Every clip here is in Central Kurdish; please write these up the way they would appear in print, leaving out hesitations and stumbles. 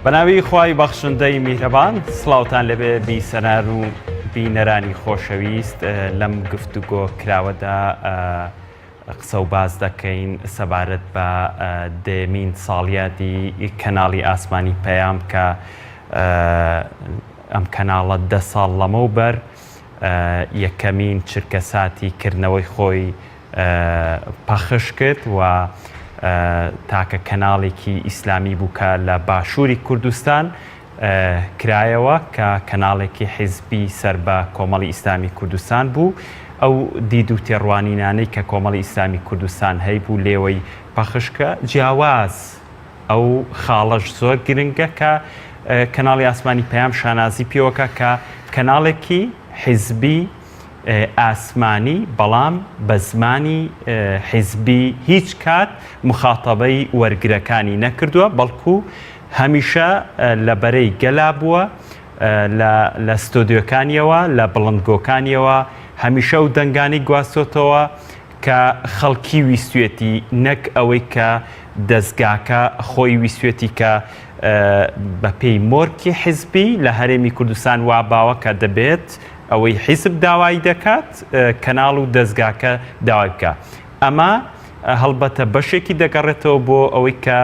بەناوی خوای بەخشندەی میهرەبان سڵاوتان لەبێ بیسەنار و بینەرانی خۆشەویست لەم گفتوگۆ کراوەدا قسە و باز دەکەین سەبارەت بە دێمین ساڵیادی کەناڵی ئاسمانی پەیام کە ئەم کەناڵە 10 ساڵ لەمەوبەر یەکەمین چرکەساتی کردنەوەی خۆی پەخش کرد و تاکە کەناڵێکی ئیسلامی بوو کە لە باشووری کوردستان کرایەوە کە کەناڵێکی حیزبی سەر بە کۆمەڵی ئیسلامی کوردستان بوو ئەو دید و تێڕوانینانەی کە کۆمەڵی ئیسلامی کوردستان هەیبوو لێوەی پەخشکە جیاواز ئەو خاڵەش زۆر گرنگە کە کەناڵی ئاسمانی پەیام شانازی پێوەکە کە کەناڵێکی حیزبی ئاسمانی بەڵام بە زمانی حیزبی هیچ کات مخاتەبەی وەرگرەکانی نەکردووە بەڵکو هەمیشە لە بەرەی گەلا بووە لە ستۆدیۆکانیەوە لە بڵندگۆکانیەوە هەمیشە و دەنگانی گواستۆتەوە کە خەڵکی ویستوێتی نەک ئەوەی کە دەستگاکە خۆی ویستوێتی کە بە پێی مۆرکی حیزبی لە هەرێمی کوردستان وا باوە کە دەبێت ئەوەی حیزب داوای دەکات کەناڵ و دەستگاکە داوای بکە ئەمە هەڵبەتە بەشێکی دەگەڕێتەوە بۆ ئەوەی کە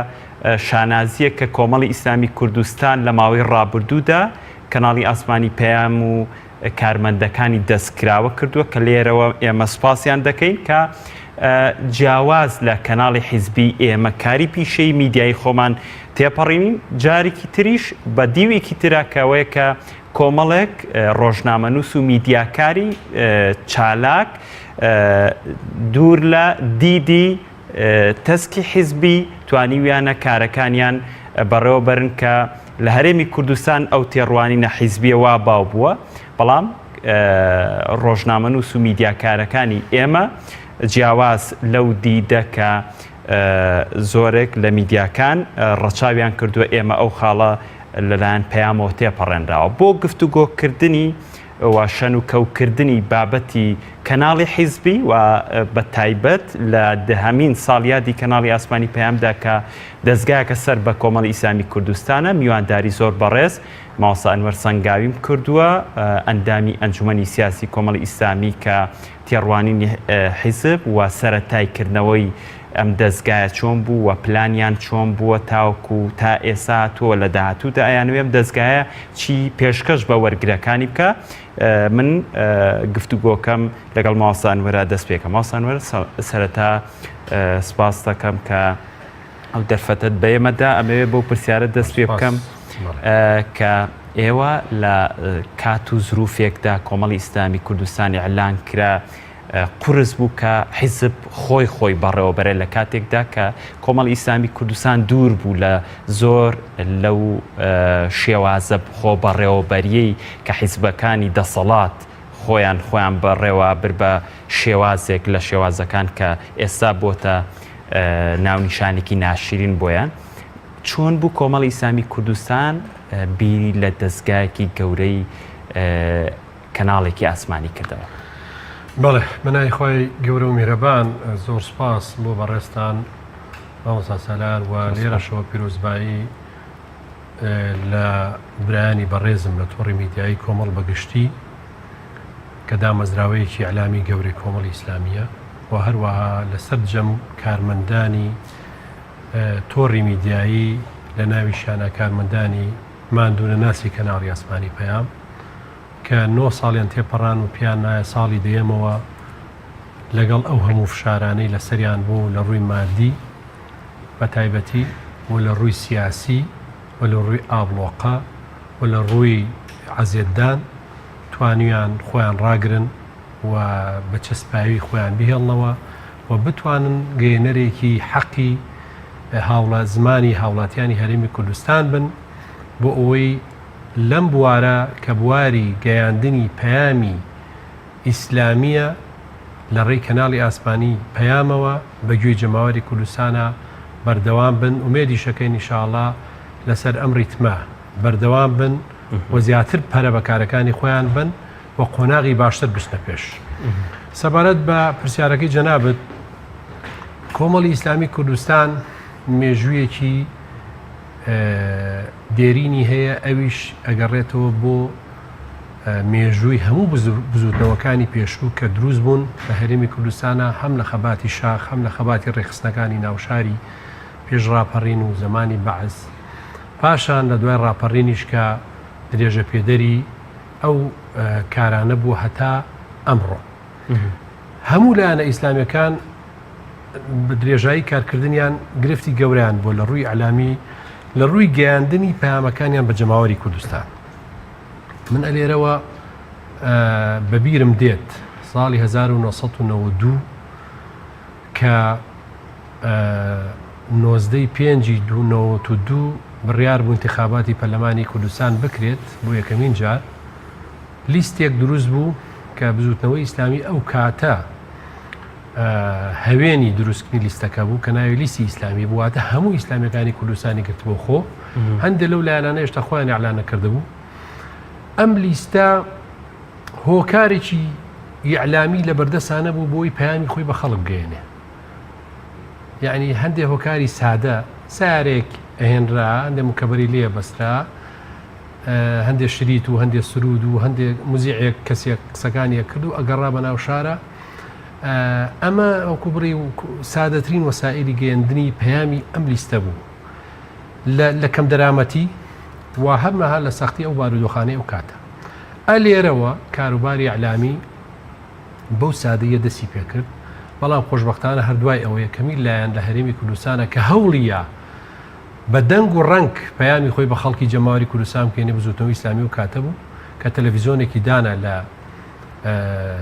شانازیە کە کۆمەڵی ئیسلامی کوردستان لە ماوەی ڕابردوودا کەناڵی ئاسمانی پەیام و کارمەندەکانی دەستکراوە کردووە کە لێرەوە ئێمە سوپاسیان دەکەین کە جیاواز لە کەناڵی حیزبی ئێمە کاری پیشەی میدیای خۆمان تێپەڕینین جارێکی تریش بە دیوێکی تراکەوەیە کە کۆمەڵێک ڕۆژنامەنووس و میدیاکاری چالاک دوور لە دیدی تەسکی حیزبی توانیویانە کارەکانیان بەڕێوە بەرن کە لە هەرێمی کوردستان ئەو تێڕوانینە حیزبیە وا باو بووە بەڵام ڕۆژنامەنووس و میدیاکارەکانی ئێمە جیاواز لەو دیدە کە زۆرێک لە میدیاکان ڕەچاویان کردووە ئێمە ئەو خاڵە لەلایەن پەیامەوە تێپەڕێنراوە بۆ گفتوگۆکردنی و شەن و کەوکردنی بابەتی کەناڵی حیزبی و بە تایبەت لە دەهەمین ساڵیادی کەناڵی ئاسمانی پەیامدا کە دەستگایەکە سەر بە کۆمەڵی ئیسلامی کوردستانە میوانداری زۆر بەڕێز ماوەسا ئەنوەر سەنگاویم کردووە ئەندامی ئەنجومەنی سیاسی کۆمەڵی ئیسلامی کە تێڕوانینی حیزب و سەرەتایکردنەوەی ئەم دەستگایە چۆن بوو و پلانیان چۆن بووە تاوەکو تا ئێستا تۆ لە داهاتوودا ئەیانوێم دەستگایە چی پێشکەش بە وەرگرەکانی بکە من گفتوگۆکەم لەگەڵ ماوەسا ئەنوەرە دەست پێکەم ماوەسا ئەنوەر سەرەتا سپاس دەکەم کە ئەو دەرفەتت بە ئێمەدا ئەمەوێ بۆ پرسیارە دەست پێ بکەم کە ئێوە لە کات و زروفێکدا کۆمەڵی ئیسلامی کوردستانی ئەعلان کرا قورس بوو کە حیزب خۆی بەڕێوەبەرە لە کاتێکدا کە کۆمەڵی ئیسلامی کوردستان دوور بوو لە زۆر لەو شێوازە خۆ بەڕێوەبەریەی کە حیزبەکانی دەسەڵات خۆیان بەڕێوە بر بە شێوازێک لە شێوازەکان کە ئێستا بۆتە ناونیشانێکی ناشرین بۆیان چۆن بوو کۆمەڵی ئیسلامی کوردستان بیری لە دەستگایەکی گەورەی کەناڵێکی ئاسمانی کردەوە بەڵێ منای خۆی گەورە و میرەبان زۆر سپاس بۆ بەڕێستان مامۆستا سەلار و لێرەشەوە پیرۆزبایی لە برایانی بەڕێزم لە تۆڕی میدیایی کۆمەڵ بەگشتی کە دامەزراوەیەکی ئەعلامی گەورەی کۆمەڵی ئیسلامیە و هەروەها لەسەر جەم کارمەندانی تۆڕی میدیایی لە ناویشانە کارمەندانی ماندوونە ناسی کەناڵی ئاسمانی پەیام کە 9 ساڵیان تێپەڕان و پیان نایە ساڵی دێمەوە لەگەڵ ئەو هەموو فشارانەی لە سەریان بوو لە ڕووی مادی بە تایبەتی و لە ڕووی سیاسی و لە ڕووی ئابلۆقا و لە ڕووی عەزیەتدان توانیان خۆیان ڕاگرن و بە چەسپاوی خۆیان بهێڵنەوە و بتوانن گەیەنەرێکی حەقی زمانی هاوڵاتیانی هەرێمی کوردستان بن بۆ ئەوەی لەم بوارە کە بواری گەیاندنی پەیامی ئیسلامیە لە ڕێی کەناڵی ئاسمانی پەیامەوە بەگوێی جەماوەری کوردستانە بەردەوام بن ومێدی شەکەین ئینشاءڵڵا لەسەر ئەم ڕیتمە بەردەوام بن و زیاتر پەرە بەکارەکانی خۆیان بن و قۆناغی باشتر بچنە پێش سەبارەت بە پرسیارەکەی جەنابەت کۆمەڵی ئیسلامی کوردستان مێژوویەکی دێرینی هەیە ئەویش ئەگەڕێتەوە بۆ مێژووی هەموو بزوتنەوەکانی پێشوو کە دروست بوون لە هەرێمی کوردستانە هەم لە خەباتی شاخ هەم لە خەباتی ڕێخستنەکانی ناوشاری پێش ڕاپەڕین و زمانی بەعز پاشان لە دوای ڕاپەڕینیش کە درێژە پێدەری ئەو کارانە بوو هەتا ئەمڕۆ هەموو لایەنە ئیسلامیەکان بە درێژایی کارکردنیان گرفتی گەوریان بۆ لە ڕووی ئەعلامی لە ڕووی گەیاندنی پەیامەکانیان بە جەماوەری کوردستان من ئەلێرەوە بەبیرم دێت ساڵی 1992 کە 1992 بڕیار بوو انتخاباتی پەرلەمانی کوردستان بکرێت بۆ یەکەمین جار لیستێک دروست بوو کە بزوتنەوەی ئیسلامی ئەو کاتە هەوێنی دروستکردنی لیستەکە بوو کە ناوی لیستی ئیسلامی بوواتە هەموو ئیسلامیەکانی کوردستانی گرتبۆ خۆ هەندێک لەو لایەنانە هێشتا خۆیان ئیعلان نەکرده بوو ئەم لیستە هۆکارێکی ئیعلامی لە بەردەسانە بوو بۆی پەیامی خۆی بە خەڵک بگەێنێ یعنی هەندێک هۆکاری سادە سارێک ئەهێنرا هەندێک مکەبەری لێ بەسترا هەندێک شریت و هەندێک سرود و هەندێک موزیعێک کەسێک قسەکانیە کرد و ئەگەڕا بە ناو شارە ئەمە ئەوکو بڕی و سادەترین وەسائلی گەیاندنی پەیامی ئەم لیستە بوو لە کەم دەرامەتی و هەمەها لە سەختی ئەو بارودۆخانەی ئەو کاتە ئەلێرەوە کاروباری ئەعلامی بەو سادەیە دەستی پێکرد بەڵام خۆشبەختانە هەردوای ئەوە یەکەمی لایەن لە هەرێمی کوردستانە کە هەوڵیە بە دەنگ و ڕنگ پەیامی خۆی بە خەڵکی جەماوەری کوردستان بکەینێ بزوتنەوەی ئیسلامی و کاتە بوو کە تەلەڤیزۆنێکی دانا لە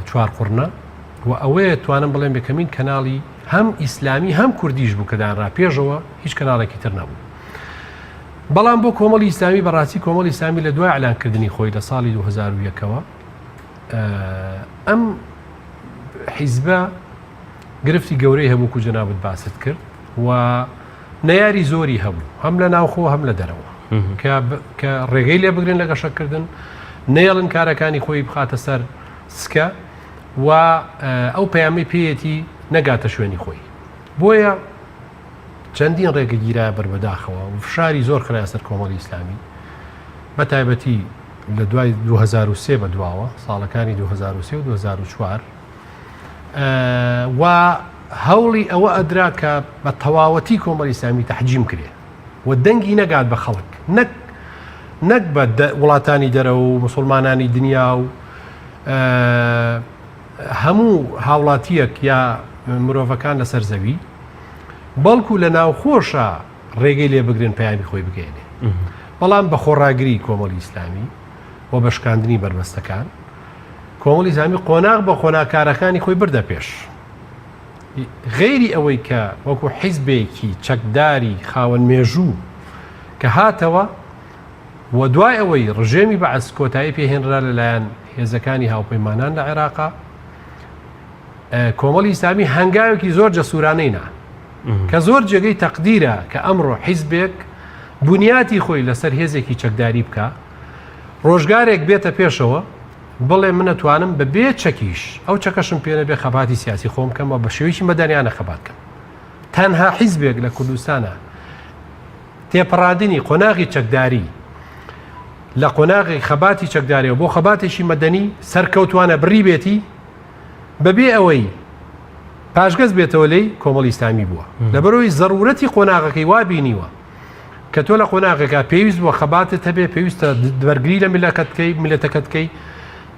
چوار قورنە و ئەوەیە توانم بڵێم یەکەمین کەناڵی هەم ئیسلامی هەم کوردیش بوو کە دانرا پێشەوە هیچ کەناڵێکی تر نەبوو بەڵام بۆ کۆمەڵی ئیسلامی بەڕاستی کۆمەڵی ئیسلامی لە دوای ئەعلانکردنی خۆی لە ساڵی 2001ەوە ئەم حیزبە گرفتی گەورەی هەبوو و جەنابەت باست کرد و نەیاری زۆری هەبوو هەم لە ناوخۆ هەم لە دەرەوە کە ڕێگەی لێ بگرن لە گەشەکردن نێڵن کارەکانی خۆی بخاتە سەر سکە و ئەو پەیامی پێیەتی نەگاتە شوێنی خۆی بۆیە چەندین ڕێگە گیرایە بەربەداخەوە و فشاری زۆر خرایە سەر کۆمەڵی ئیسلامی بە تایبەتی لە دوای 2003 بەدواوە ساڵەکانی 2003 و 2004 و هەوڵی ئەوە ئەدرا کە بە تەواوەتی کۆمەڵی ئیسلامی تەحجیم کرێ و دەنگی نەگات بە خەڵک نەک بە وڵاتانی دەرەوە و مسلمانانی دنیا و هەموو هاوڵاتیەک یا مرۆڤەکان لەسەر زەوی بەڵکو لە ناوخۆشە ڕێگەی لێ بگرن پەیامی خۆی بگەێنێ بەڵام بە خۆڕاگری کۆمەڵی ئیسلامی و بەشکاندنی بربەستەکان کۆمەڵی ئیسلامی قۆناغ بە خۆناکارەکانی خۆی بردە پێش غێری ئەوەی کە وەکو حیزبێکی چەکداری خاوەن مێژوو کە هاتەوە و دوای ئەوەی ڕژێمی بەعەس کۆتایی پێهێنرا لەلایەن هێزەکانی هاوپەیمانان لە عێراقا کۆمەڵی ئیسلامی هەنگاوێکی زۆر جەسوورانەینا کە زۆر جێگەی تەقدیرە کە ئەمڕۆ حیزبێک بنیاتی خۆی لەسەر هێزێکی چەکداری بکە ڕۆژگارێک بێتە پێشەوە بڵێ من ئەتوانم بە بێ چەکیش ئەو چەکەشم پێنە بێ خەباتی سیاسی خۆم کەمەوە بە شێوەیەکی مەدەنیانە خەباتکەم تەنها حیزبێک لە کوردستانە تێپەڕاندنی قۆناغی چەکداری لە قۆناغی خەباتی چەکداریەوە بۆ خەباتێکی مەدەنی سەرکەوتوانە بڕی بێتی بەبێ ئەوەی پاشگەز بێتەوە لەی کۆمەڵی ئیسلامی بووە لەبەرەوەی زەڕورەتی قۆناغەکەی وا بینیوە کە تۆ لە قۆناغێکا پێویست بووە خەباتت هەبێ پێویستە دەرگری لە میلەتەکەتکەی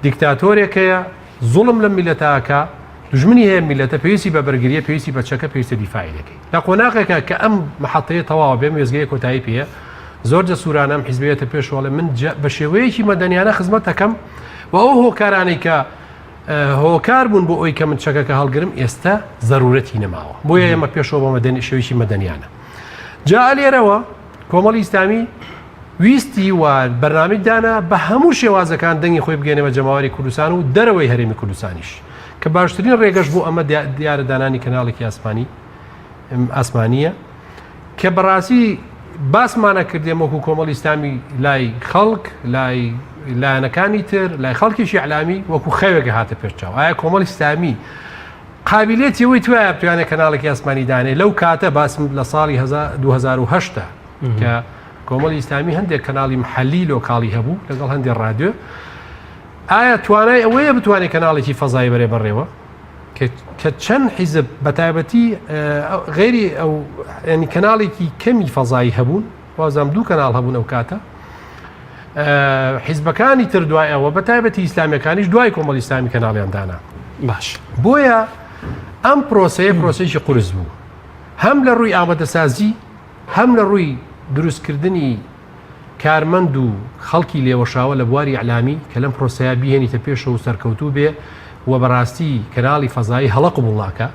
دیکتاتۆرێکەیە زوڵم لە میلەتاکە دژمنی هەیە میلەتە پێویستی بە بەرگریە پێویستی بە چەکە پێویستە دیفاعی دەکەی لە قۆناغێکە کە ئەم محەتەیە تەواوە بێ وێزگەیە کۆتایی پێە زۆر جەسوورانەم حیزبێتە پێشوەڵێ من بە شێوەیەکی مەدەنیانە خزمەت دەکەم و ئەو هۆکارانەی کە هۆکار بوون بۆ ئەوی کە من چەکەکە هەڵگرم ئێستا زەرورەتی نەماوە بۆیە ئێمە پێشەوە بە شێوەیەکی مەدەنیانە جا لێرەوە کۆمەڵی ئیسلامی ویستی و بەرنامەی دانا بە هەموو شێوازەکان دەنگی خۆی بگەێنەوە جەماوەری کوردستان و دەرەوەی هەرێمی کوردستانیش کە باشترین ڕێگەش بوو ئەمە دیارە دانانی کەناڵێکی ئاسمانیە کە بەڕاستی باسمانە کردێم وەکو کۆمەڵی ئیسلامی لای خەڵک لای لایەنەکانی تر لای خەڵکیشی ئیعلامی وەکو خەوێک هاتە پێشچاو ئایا کۆمەڵی ئیسلامی قابلیەتی ئەوەی توایە بتوانێت کەناڵێکی ئاسمانی دانێ لەو کاتە باسم لە ساڵی 2010 کە کۆمەڵی ئیسلامی هەندێک کەناڵی محەلی لۆکاڵی هەبوو لەگەڵ هەندێک ڕادیۆ ئایا توانای ئەوەیە بتوانێت کەناڵێکی فەزای بەرێ بڕێوە کە چەند حیزب بەتایبەتی غێری ئەو ینی کەناڵێکی کەمی فەزایی هەبوون وازام دوو کەناڵ هەبوون ئەو کاتە حیزبەکانی تر دوای ئەوە بەتایبەتی ئیسلامیەکانیش دوای کۆمەڵی ئیسلامی کەناڵیان دانا باش بۆیە ئەم پرۆسەیە پرۆسەیەکی قورس بوو هەم لە ڕووی ئامادەسازی هەم لە ڕووی دروستکردنی کارمەند و خەڵکی لێوەشاوە لە بواری ئەعلامی کە لەم پرۆسەیە بیهێنیتە پێشەوە و سەرکەوتوو بێ و بەڕاستی کەناڵی فەزایی هەڵە قبوڵناکە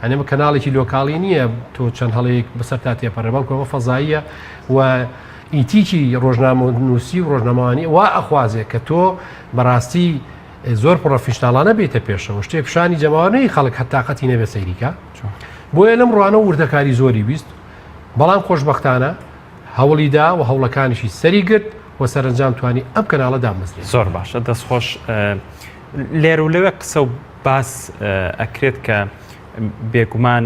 ئەنێمە کەناڵێکی لۆکاڵی نییە تۆ چەند هەڵەیەک بەسەر تا تێپەڕێ بەڵکەوە فەزاییە و ئیتیکی ڕۆژنامەنووسی و ڕۆژنامەوانی وا ئەخوازێ کە تۆ بەڕاستی زۆر پرۆفیشناڵانە بێتە پێشەوە شتێک پیشانی جەماوانەی خەڵک هەتاقەتی نەبێ سەیریکە بۆیە لەم ڕوانە وردەکاری زۆری بیست بەڵام خۆشبەختانە هەوڵیدا و هەوڵەکانیشی سەری گرت و سەرنجام توانی ئەم کەناڵە دامەزرێت زۆر باشە دەستخۆش لێر و لەوێ قسە و باس ئەکرێت کە بێگومان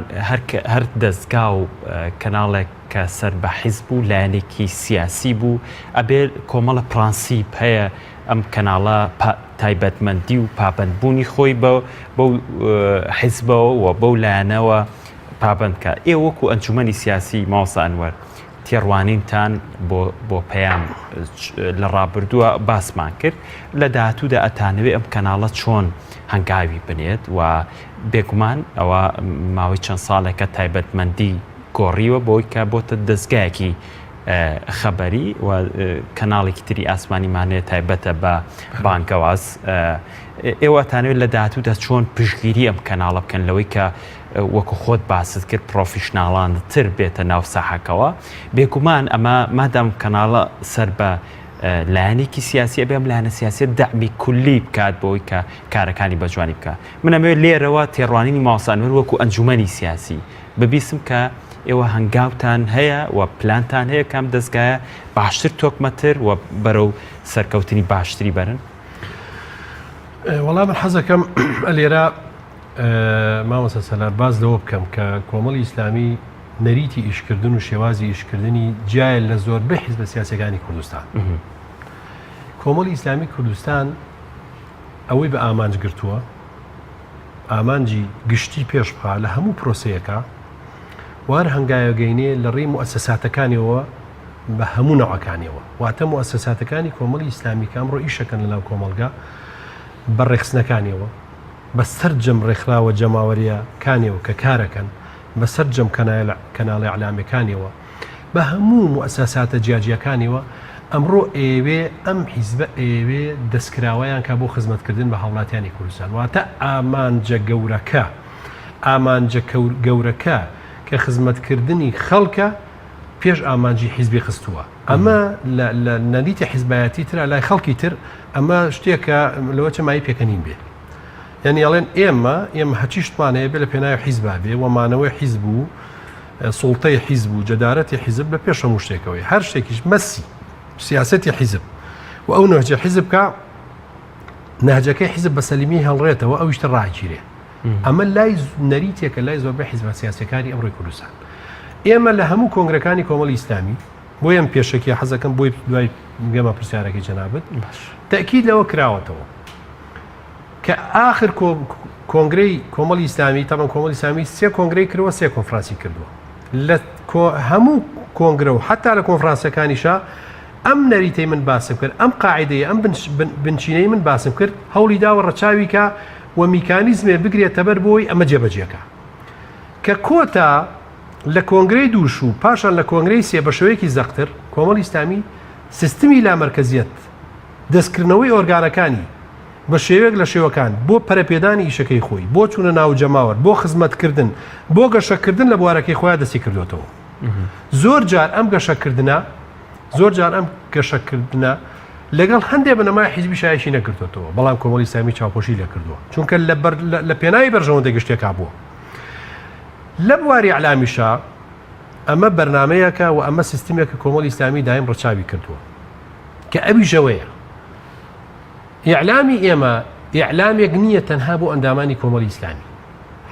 هەر دەستگا و کەناڵێک کە سەر بە حیزب بوو لایەنێکی سیاسی بوو ئەبێ کۆمەڵە پرانسیب هەیە ئەم کەناڵە تایبەتمەندی و پابندبوونی خۆی بەو حیزبەوە و بەو لایەنەوە پابندکە ئێوە وەکو ئەنجومەنی سیاسی ماوەسا ئەنوەر تێڕوانینتان بۆ پەیام لە ڕابردووە باسمان کرد لە داهاتوودا ئەتانەوێت ئەم کەناڵە چۆن هەنگاوی بنێت و بێگومان ئەوە ماوەی چەند ساڵێکە تایبەتمەندی گۆڕیوە بۆی کە بۆتە دەستگایەکی خەبەری و کەناڵێکی تری ئاسمانیمانەیە تایبەتە بە بانکەواز ئێوە تانوێت لە داهاتوودا چۆن پشتگیری ئەم کەناڵە بکەن لەوەی کە وەکو خۆت باست کرد پرۆفیشناڵان تر بێتە ناو ساحەکەوە بێگومان ئەمە مادام کەناڵە سەر بە لایەنێکی سیاسی بێم لایەنە سیاسی دەعمی کولی بکات بۆی کە کارەکانی بەجوانی بکە من ئەمەوێت لێرەوە تێڕوانینی ماوەسا ئەنوەر وەکو ئەنجومەنی سیاسی ببیسم کە ئێوە هەنگاوتان هەیە و پلانتان هەیە کام دەستگایە باشتر تۆکمەتر و بەرەو سەرکەوتنی باشتری بەرن وەڵام من حەزەکەم لێرە مامۆستا سەلار باز لەوە بکەم کە کۆمەڵی ئیسلامی نەریتی ئیشکردن و شێوازی ئیشکردنی جایە لە زۆربەی حیزبە سیاسیەکانی کوردستان کۆمەڵی ئیسلامی کوردستان ئەوەی بە ئامانج گرتووە ئامانجی گشتی پێش بخا لە هەموو پرۆسەیەکە وار هەنگایەگەینێ لە ڕێی موسساتەکانیەوە بە هەموو نەوەکانیەوە واتە موسساتەکانی کۆمەڵی ئیسلامی کە ئەمڕۆ ئیشەکەن لەناو کۆمەلگا بە ڕێخستنەکانیەوە بەسەر جەم ڕێکخراوە جەماوەریەکانیەوە کە کارەکەن بەسەر جەم کەناڵی ئەعلامیەکانیەوە بە هەموو موسساتە جیاجیەکانیەوە ئەمڕۆ ئێوێ ئەم حیزبە ئێوێ دەستکراوەیان کە بۆ خزمەتکردن بە هاوڵاتیانی کوردستان واتە ئامانجە گەورەکە کە خزمەتکردنی خەڵکە پێش ئامانجی حیزبی خستووە ئەمە لە نەریتی حیزبایەتی ترە لای خەڵکی تر ئەمە شتێکە لەوە چەمایی پێکەنین بێ یعنی ئەڵێن ئێمە هەچیشتمانەیە بێ لە پێناوی حیزبا بێ وەمانەوەی حیزب و سوڵتەی حیزب و جەدارەتی حیزب لە پێش هەموو شتێکەوەی هەر شتێکیش مەسی سیاسەتی حیزب و ئەو نەهجە حیزب کە نەهجەکەی حیزب بە سەلیمی هەڵڕێتەوە ئەو شتە ڕاگیرێ ئەمە لای نەریتێکە لای زۆربەی حیزبە سیاسیەکانی ئەمڕۆی کوردستان ئێمە لە هەموو کۆنگرەکانی کۆمەڵی ئیسلامی بۆ ئەم پێشەکی حەزەکەم بۆی دوای گەمە پرسیارەکەی جەنابەت تەکید لەوە کراوەتەوە کە ئاخر کۆنگرەی کۆمەڵی ئیسلامی تامان کۆمەڵی ئیسلامی سێ کۆنگرەی کردووە سێ کۆنفرانسی کردووە لە هەموو کۆنگرە و حتا لە کۆنفرانسەکانیشا ئەم نەریتەی من باسم کرد ئەم قاعدەیە ئەم بنچینەی من باسم کرد هەوڵی داوە ڕەچاوی کە و میکانیزمێ بگرێتە بەر بۆی ئەمە جێبەجێکە کە کۆتا لە کۆنگرەی دووش و پاشان لە کۆنگرەی سێ بە شێوەیەکی زەقتر کۆمەڵی ئیسلامی سیستمی لامەرکەزیەت دەستکردنەوەی ئۆرگانەکانی بە شێوەیەک لە شێوەکان بۆ پەرەپێدانی ئیشەکەی خۆی بۆ چوونە ناو جەماوەر بۆ خزمەتکردن بۆ گەشەکردن لە بوارەکەی خۆیان دەستی کردوێتەوە زۆر جار ئەم گەشەکردنە لەگەڵ هەندێک بنەمای حیزبی شایشی نەکردوێتەوە بەڵام کۆمەڵی ئیسلامی چاوپۆشی لێ کردووە چونکە لە پێناوی بەرژەوەندە گشتێکا بووە لە بواری ئەعلامیشا ئەمە بەرنمەیەکە و ئەمە سیستمێکە کۆمەڵی ئیسلامی دایم ڕەچاوی کردووە کە ئەوی ژەوەیە ئیعلامی ئێمە ئیعلامێک نییە تەنها بۆ ئەندامانی کۆمەڵی ئیسلامی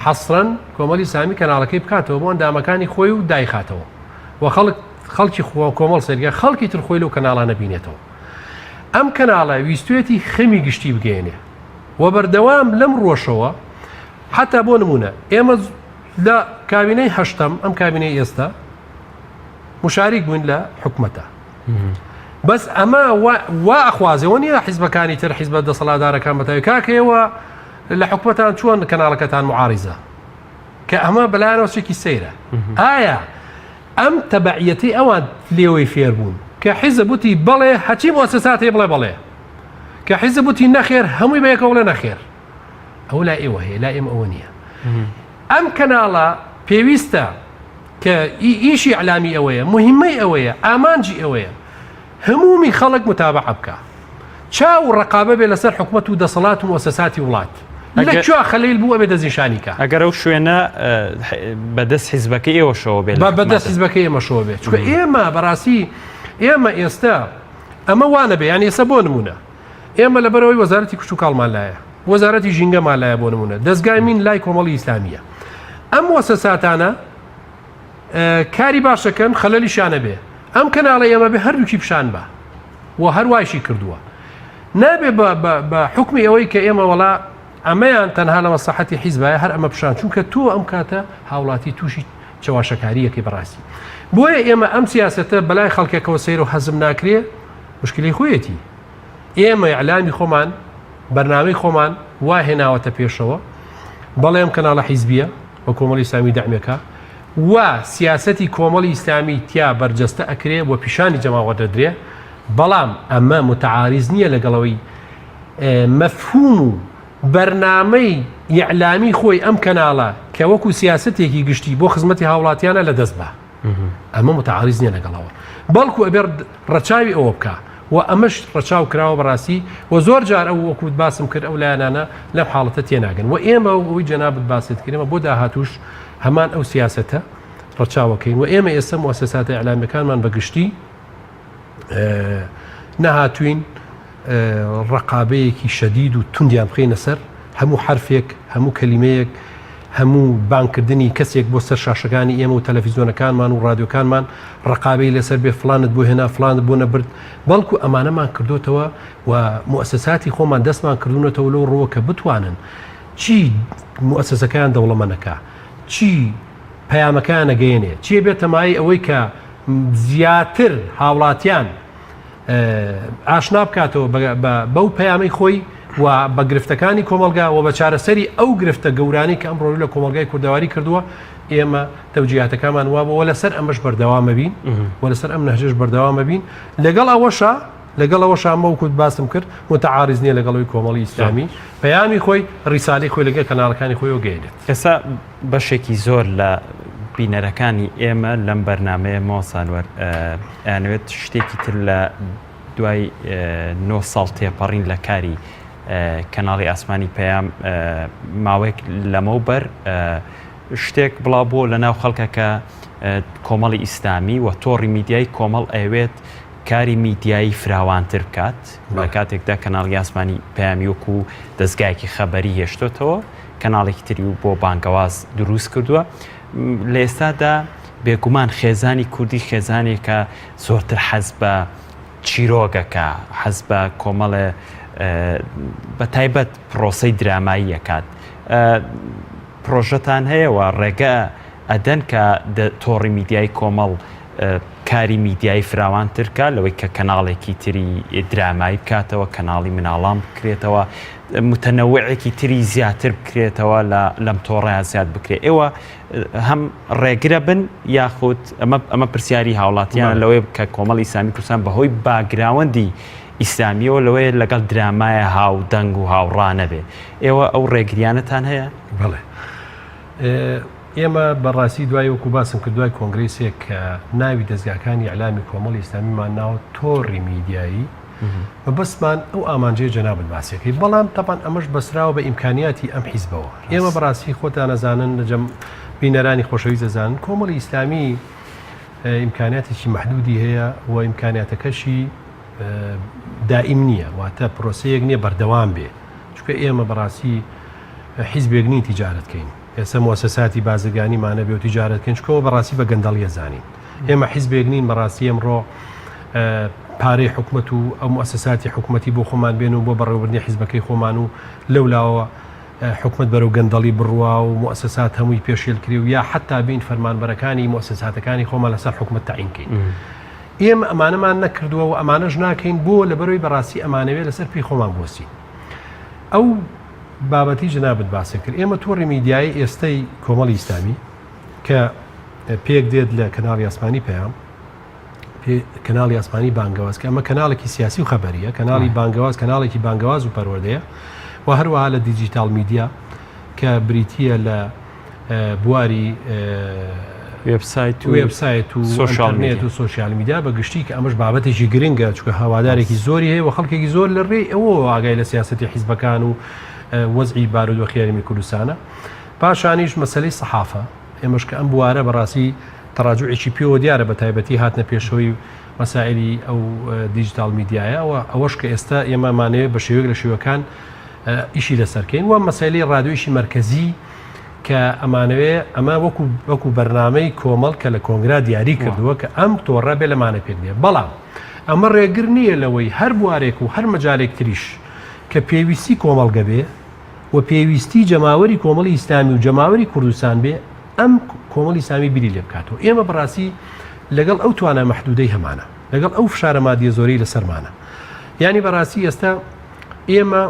حەسرەن کۆمەڵی ئیسلامی کەناڵەکەی بکاتەوە بۆ ئەندامەکانی خۆی و دایخاتەوە و خەڵکی خوا کۆمەڵ سەرگا خەڵکی تر خۆی لەو کەناڵانە بینێتەوە ئەم کەناڵە ویستوێتی خەمی گشتی بگەێنێ و بەردەوام لەم ڕۆژەوە حتا بۆ نمونە ئێمە لە کابینەی هەشتم ئەم کابینەی ئێستا مشارک بوون لە حکومەتە بەس ئەمە وا ئەخوازەوە نیە حیزبەکانی تر حیزبە دەسەڵاتدارەکان بەتاوی کاکەوە لە حکومەتان چۆن کەناڵەکەتان معارضە کە ئەمە بەلایەنەوە چێکی سەیرە ئایا ئەم تەبعیەتی ئەوان لێوەی فێر بوون کە حیزب وتی بەڵێ هەچی مؤسسات هەیە بڵێ بەڵێ کە حیزب وتی نەخێر هەمووی بەیەکەوە بڵێ نەخێر ئەو لا ئێوە هەیە لا ئێمە ئەوە نییە ئەم کەناڵە پێویستە کە ئیشی ئەعلامی ئەوەیە مهمەی ئەوەیە ئامانجی ئەوەیە هەمومی خەڵک متابعە بکە چاو ڕقابە بێ لەسەر حکومەت و دەسەڵات و مؤسساتی وڵات لەکوێ خەلیل بوو ئەبێ دەستنیشانیکە ئەگەر ئەو شوێنە بەدەست حیزبەکەی ئێوەشەوە بێت بەدەست حیزبەکەی ئێمەشەوە بێت چونکە ئێمە بەڕاستی ئێمە ئێستا ئەمە وانە بێ یان ئێستا بۆ نمونە ئێمە لەبەرەوەی وەزارەتی کشت و کاڵمان لایە وەزارەتی ژینگەمان لایە بۆ نمونە دەستگای مین لای کۆمەڵی ئیسلامیە ئەم مؤسساتانە کاری باشەکەن خەلەلیشانە بێ ئەم کەناڵە ئێمە بێ هەردووکی پیشان بە و هەروایشی کردووە نابێ بە حکمی ئەوەی کە ئێمە وڵا ئەمەیان تەنها لە مەساحەتی حیزبایە هەر ئەمە پیشان چونکە تۆ ئەم کاتە هاوڵاتی تووشی چاواشەکاریەکەی بەڕاستی بۆیە ئێمە ئەم سیاسەتە بەلای خەڵکێکەوە سەیر و حەزم ناکرێ مشکلی خۆیەتی ئێمە ئیعلامی خۆمان بەرنامەی خۆمان وا هێناوەتە پێشەوە بەڵێم کەناڵە حیزبیە بە کۆمەڵی ئیسلامی دەعمێکە و سیاسەتی کۆمەڵی ئیسلامی تیا بەرجەستە ئەکرێ بۆ پیشانی جەماوە دەدرێ بەڵام ئەمە متعاریض نییە لەگەڵەوەی مەفهوم و بەرنامەی ئیعلامی خۆی ئەم کەناڵە کە وەکو سیاسەتێکی گشتی بۆ خزمەتی هاوڵاتیانە لە دەست بە ئەمە متعاریض نییە لەگەڵەوە بەڵکو ئەبێ ڕەچاوی ئەوە بکە و ئەمەش ڕەچاو کراوە بەڕاستی و زۆر جار ئەو وەکوت باسم کرد ئەو لایەنانە لەم حاڵەتە تێناگەن و ئێمە ئەوی جەنابەت باست کردمە بۆ داهاتوش هەمان ئەو سیاسەتە ڕەچاوەکەین و ئێمە ئێستا مؤسساتە ئیعلامیەکانمان بەگشتی نەهاتوین ڕقابەیەکی شەدید و توندیان بخەینە سەر هەموو حرفێک هەموو کەلیمەیەک هەموو بانکردنی کەسێک بۆ سەر شاشەکانی ئێمە و تەلەڤیزیۆنەکانمان و ڕادیۆکانمان ڕقابەی لەسەر بێ فلانت بۆ هێنا فلانت بۆ نەبرد بەڵکو ئەمانەمان کردوتەوە و مؤسساتی خۆمان دەستمان کردوونەتەوە لەو ڕۆوە کە بتوانن چی مؤسسەکان دەوڵەمەنەکە چی پەیامەکان نەگەیەنێ چیە بێت تەمایی ئەوەی کە زیاتر هاوڵاتیان ئاشنا بکاتەوە بەو پەیامی خۆی و بە گرفتەکانی کۆمەلگا و بە چارەسەری ئەو گرفتە گەورانی کە ئەمڕۆ لە کۆمەلگای کوردەواری کردووە ئێمە تەوجیهاتەکانمان وابە و لەسەر ئەمەش بەردەوامە بین و لەسەر ئەم نەهجەش بەردەوامە بین لەگەڵ ئەوەش ئەمە وەکوت باسم کرد متعاریض نییە لەگەڵەوەی کۆمەڵی ئیسلامی پەیامی خۆی ڕیساڵی خۆی لەگەڵ کەناڵەکانی خۆی وگەێنێت ئێستا بەشێکی زۆر لە بینەرەکانی ئێمە لەم بەرنمەیە مۆسانوەر ئەنوێت شتێکی تر لە دوای 9 ساڵ تێپەڕین لە کاری کەناڵی ئاسمانی پەیام ماوەیەک لەمەوبەر شتێک بڵاو بۆ لە ناو خەڵکە کە کۆمەڵی ئیسلامی و تۆڕی میدیای کۆمەڵ ئەوێت کاری میدیایی فراوانتر بکات لە کاتێکدا کەناڵی ئاسمانی پەیامی وەکو دەستگایەکی خەبەری هێشتۆتەوە کەناڵێکی تری و بۆ بانگەواز دروست کردووە لە ئێستادا بێگومان خێزانی کوردی خێزانێکە زۆرتر حەز بە چیرۆگەکە حەز بە کۆمەڵە بە تایبەت پرۆسەی درامایی یەکات پرۆژەتان هەیەوە ڕێگە ئەدەن کە تۆڕی میدیای کۆمەڵ کاری میدیایی فراوانترکە لەوەی کە کەناڵێکی تری درامایی بکاتەوە کەناڵی مناڵام بکرێتەوە متەنەوعێکی تری زیاتر بکرێتەوە لەم تۆڕەیە زیاد بکرێت ئێوە هەم ڕێگرە بن یاخود ئەمە پرسیاری هاوڵاتیان لەوەی کە کۆمەڵی ئیسلامی کوردستان بەهۆی باگراوەندی ئیسلامیەوە لەوەیە لەگەڵ درامایە هاو دەنگ و هاوڕانە بێ ئێوە ئەو ڕێگریانەتان هەیە؟ بەڵێ ئێمە بەڕاستی دوای وەکو باسم کرد دوای کۆنگرێسێک کە ناوی دەستگاکانی ئیعلامی کۆمەڵی ئیسلامیمان ناوە تۆڕی میدیایی بەبەستمان ئەو ئامانجەیە جەنابەت باسیەکەی بەڵام تەپان ئەمەش بەسراوە بە ئیمکانیاتی ئەم حیزبەوە ئێمە بەڕاستی خۆتان نەزانن لەجەم بینەرانی خۆشەویست دەزانن کۆمەڵی ئیسلامی ئیمکانیاتێکی مەحدودی هەیە و ئیمکانیاتەکەشی دائیم نییە واتە پرۆسەیەک نییە بەردەوام بێ چونکە ئێمە بەڕاستی حیزبێک نین تیجارەتکەین ئێستا مؤسساتی بازرگانیمانە بێ و تیجارەتکەین چکەوە بەڕاستی بە گەندەڵیە زانین ئێمە حیزبێک نین بەڕاستی ئەمڕۆ پارەی حکومەت و ئەو مؤسساتی حکومەتی بۆ خۆمان بێن و بۆ بەڕێوەبردنی حیزبەکەی خۆمان و لەولاوە حکومت بەرەو گەندەڵی بڕوا و مؤسسات هەمووی پێشێل کری و یا حتا بین فەرمانبەرەکانی مؤسساتەکانی خۆمان لەسەر حکومەت تەعیینکەین. ئێمە ئەمانەمان نەکردووە و ئەمانەش ناکەین بۆ لەبەرەوەی بەڕاستی ئەمانەوێت لەسەر پێی خۆمان بۆسی. ئەو بابەتی جنابەت باسی کرد. ئێمە تۆڕی میدیایی ئێستای کۆمەڵی ئیسلامی کە پێک دێت لە کەناڵی ئاسمانی پێیان کەناڵی ئاسمانی بانگەواز کە ئەمە کەناڵێکی سیاسی و خەبەریە کەناڵی بانگەواز کەناڵێکی بانگەواز و پەروەردەیە و هەروەها لە دیجیتال میدیا کە بریتیە لە بواری وێبسایت و ئینتەرنێت و سۆشیال میدیا بە گشتی کە ئەمەش بابەتێکی گرنگە چونکە هەوادارێکی زۆری هەیە و خەڵکێکی زۆر لە ڕێی ئەوە ئاگای لە سیاسەتی حیزبەکان و وەزعی بارودۆخی یاریمی کوردستانە. پاشانیش مەسەلەی سەحافە ئێمەش کە ئەم بوارە بەڕاستی تەڕاجوعێکی پێوە دیارە بە تایبەتی هاتنە پێشەوەی مەسائلی ئەو دیجیتال میدیایە ئەوەش کە ئێستا ئێمەمانەوێت بە شێوەیەک لە شێوەکان ئیشی لەسەرکەین و مەسەلەی ڕادیۆیشی مرکزی کە ئەمانەوێ ئەمە وەکو بەرنامەی کۆمەڵ کە لە کۆنگرا دیاری کردووە کە ئەم تۆڕە بێ لەمانە پێ بێ بەڵام ئەمە ڕێگر نییە لەوەی هەر بوارێک و هەر مەجارێک تریش کە پێویستی کۆمەڵگە بێ و پێویستی جەماوەری کۆمەڵی ئیسلامی و جەماوەری کوردستان بێ ئەم کۆمەڵی ئیسلامی بیری لێ بکاتەوە. ئێمە بەڕاستی لەگەڵ ئەو توانە مەحدودەی هەمانە لەگەڵ ئەو فشارە مادیە زۆرەی لەسەرمانە. یعنی بەڕاستی ئێستا ئێمە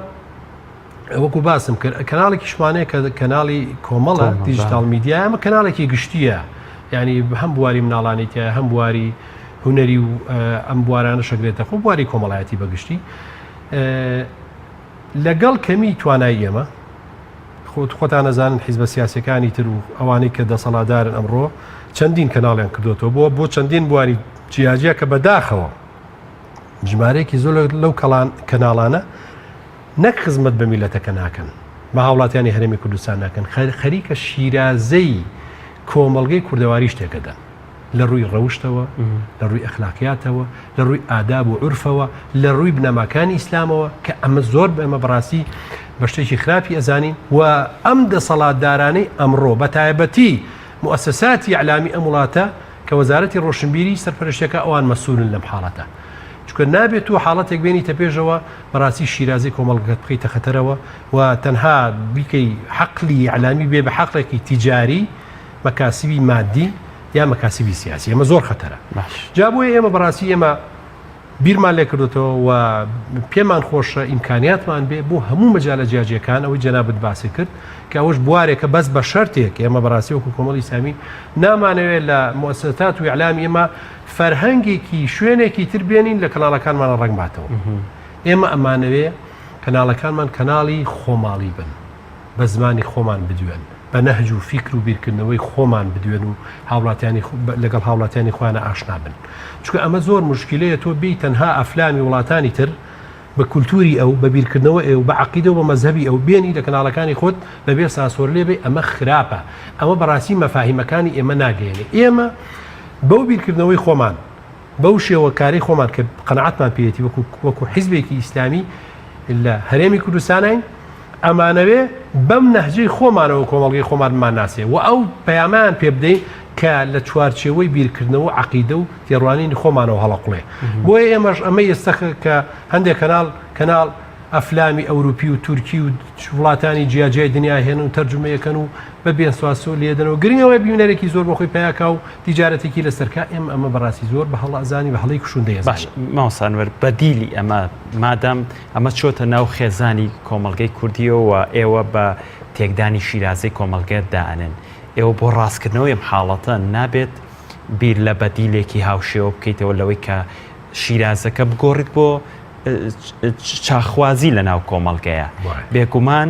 وەکو باسم کرد کەناڵێکی شمانەیە کە کەناڵی کۆمەڵە دیجیتال میدیا ئەمە کەناڵێکی گشتیە یعنی هەم بواری مناڵانێتە هەم بواری هونەری و ئەم بوارانە شەگرێتە خۆ بواری کۆمەڵایەتی بەگشتی لەگەڵ کەمی توانایی ئێمە خۆتان نەزانن حیزبە سیاسەکانی تر و ئەوانەی کە دەسەڵاتدارن ئەمڕۆ چەندین کەناڵیان کردوێتەوە بۆ چەندین بواری جیاجیە کە بەداخەوە ژمارەیەکی زۆر لەو کەناڵانە نەک خزمەت بە میلەتەکە ناکەن بە هاوڵاتیانی هەرێمی کوردستان ناکەن خەریکە شیرازەی کۆمەڵگەی کوردەواری شتێکەدەن لە ڕووی ڕەوشتەوە لە ڕووی ئەخلاقیاتەوە لە ڕووی ئاداب و عورفەوە لە ڕووی بنەماکانی ئیسلامەوە کە ئەمە زۆر بەمە بەڕاستی بە شتێکی خراپی ئەزانین و ئەم دەسەڵاتدارانەی ئەمڕۆ بە تایبەتی مؤسساتی ئەعلامی ئەم وڵاتە کە وەزارەتی ڕۆشنبیری سەرپەرشتەکە ئەوان مەسوولن لەم حاڵەتە چونکە نابێت و حاڵەتێک بێنیتە پێشەوە بەڕاستی شیرازی کۆمەڵگەت بخەیتە خەتەرەوە و تەنها بیکەی حەقلی ئەعلامی بێ بە حەقێکی تیجاری مەکاسبی مادی یا مەکاسبی سیاسی ئەمە زۆر خەتەرە. جا بۆیە ئێمە بەڕاستی ئێمە بیرمان لێ کردوتەوە و پێمان خۆشە ئیمکانیاتمان بێ بۆ هەموو مەجالە جیاجیەکان ئەوەی جەنابەت باسی کرد کە ئەوەش بوارێکە بەس بە شەرتێک ئێمە بەڕاستی وەکو کۆمەڵی ئیسلامی نامانەوێت لە مؤسسات و ئیعلامی ئێمە فەرهەنگێکی شوێنێکی تر بێنین لە کەناڵەکانمان ڕەنگماتەوە. ئێمە ئەمانەوێ کەناڵەکانمان کەناڵی خۆماڵی بن بە زمانی خۆمان بدوێن بە نەهج و فیکر و بیرکردنەوەی خۆمان بدوێن و لەگەڵ هاوڵاتیانی خۆیانە ئاشنا بن چونکە ئەمە زۆر مشکلەیە تۆ بی تەنها ئەفلامی وڵاتانی تر بە کولتوری ئەو بە بیرکردنەوە ئێو بە عەقیدە و بە مەزهەبی ئەو بێنی لە کەناڵەکانی خۆت بەبێ سانسۆر لێ بێ ئەمە خراپە ئەمە بەڕاستی مەفاهیمەکانی ئێمە ناگەێنێ. ئێمە بەو بیرکردنەوەی خۆمان بەو شێوەکاری خۆمان کە قەنەعەتمان پێێتی وەکو حیزبێکی ئیسلامی لە هەرێمی کوردستانین ئەمانەوێ بەم نەهجەی خۆمانەوە کۆمەڵگەی خۆمانمان ناسێ و ئەو پەیامان پێ بدەین کە لە چوارچێوەی بیرکردنەوە عەقیدە و تێڕوانینی خۆمانەوە هەڵەقڵێ. بۆیە ئێمەش ئەمە ئێستا کە هەندێک کەناڵ ئەفلامی ئەوروپی و تورکی و وڵاتانی جیاجای دنیا هێن و تەرجمەیەکەن و بە بێن سواسۆ لێدەنەوە گرنگەوەی بیونەرێکی زۆر بۆ خۆی پیاکا و تیجارەتێکی لەسەرکە ئەمە بەڕاستی زۆر بە هەڵئازانی بە هەڵی کوشوندەیە. باش ماوسانوەر بەدیلی ئەمە مادەم ئەمە چۆتە ناو خێزانی کۆمەڵگەی کوردیەوە و ئێوە بە تێکدانی شیرازەی کۆمەڵگەت دائنن ئێوە بۆ ڕاستکردنەوەی ئەم حاڵەتە نابێت بیر لە بەدیلێکی هاوشێوە بکەیتەوە لەوەی کە شیرازەکە بگۆڕیت بۆ چاخوازی لە ناو کۆمەڵگەیە بێگومان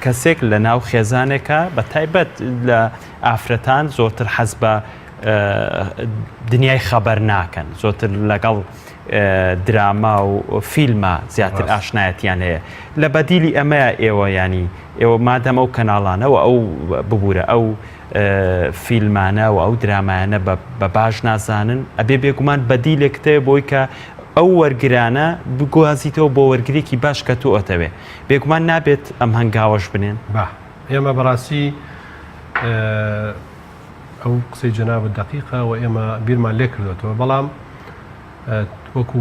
کەسێک لە ناو خێزانێکە بە تایبەت لە ئافرەتان زۆرتر حەز بە دنیای خەبەر ناکەن زۆرتر لەگەڵ دراما و فیلمە زیاتر ئاشنایەتیان هەیە لە بەدیلی ئەمەیە ئێوە ینی ئێوە مادەم ئەو کەناڵانەوە ئەو ببوورە ئەو فیلمانە و ئەو درامایانە بە باش نازانن ئەبێ بێگومان بەدیلێکتەیە بۆی کە ئەو وەرگرانە بگوازیتەوە بۆ وەرگریکی باش کە تۆ ئەتەوێ بێگومان نابێت ئەم هەنگاوەش بنێن. ئێمە بەڕاستی ئەو قسەی جەنابەت دەقیقە و ئێمە بیرمان لێ کردوێتەوە بەڵام وەکو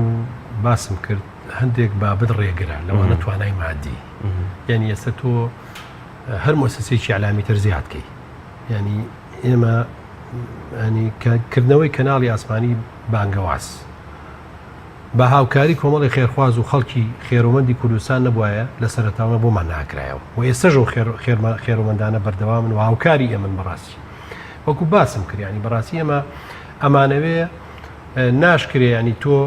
باسم کرد هەندێک بابەت ڕێگرە لەوانە توانای مادی یعنی ئێستا تۆ هەر مؤسسەیەکی ئەعلامی تر زیادکەی یعنی ئێمە ینی کردنەوەی کەناڵی ئاسمانی بانگەواز بە هاوکاری کۆمەڵی خێرخواز و خەڵکی خێرۆمەندی کوردستان نەبووایە لە سەرەتاوە بۆمان ناکرایەوە و ئێستەژە و خێرۆمەندانە بەردەوامن و هاوکاری ئێمن بەڕاستی وەکو باسم کرد ینی بەڕاستی ئێمە ئەمانەوێ ناشکرێ ینی تۆ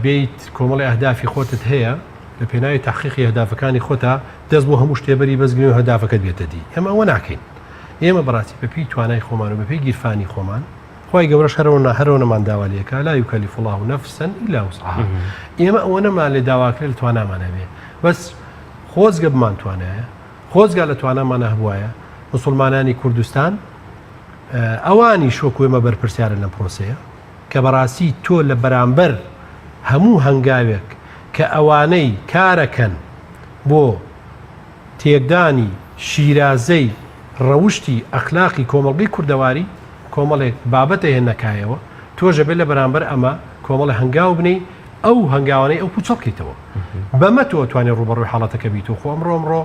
بیت کۆمەڵی ئەهدافی خۆتت هەیە لە پێناوی تحقیقی هەدافەکانی خۆتە دەست بۆ هەموو شتێبەری بەزگرین و هەدافەکەت بێتە دی ئێمە ئەوە ناکەین ئێمە بەڕاستی بەپی توانای خۆمان و بەپی گیرفانی خۆمان خی گەورەش هەرەوەنەمان داوالیەکە لا یوکەلیف الله نەفسا ئیلا وسعها ئێمە ئەوە نەمان لێ داواکرێت لە توانامانەوێ بەس خۆزگە بمانتوانایە خۆزگا لە توانامانە هەبوایە مسلمانانی کوردستان ئەوانی شۆک ئێمە بەرپرسیارە لەم پرۆسەیە کە بەڕاستی تۆ لە بەرامبەر هەموو هەنگاوێک کە ئەوانەی کارەکەن بۆ تێکدانی شیرازەی ڕەوشتی ئەخلاقی کۆمەڵگەی کوردەواری کۆمەڵێک بابەتە هێنەکایەوە تۆژە بێت لە بەرامبەر ئەمە کۆمەڵە هەنگاو بنەی ئەو هەنگاوانەی ئەو پوچە بکەیتەوە بەمە تۆ توانێت ڕوبەڕووی حاڵەتەکە بیت و خۆ ئەمڕۆ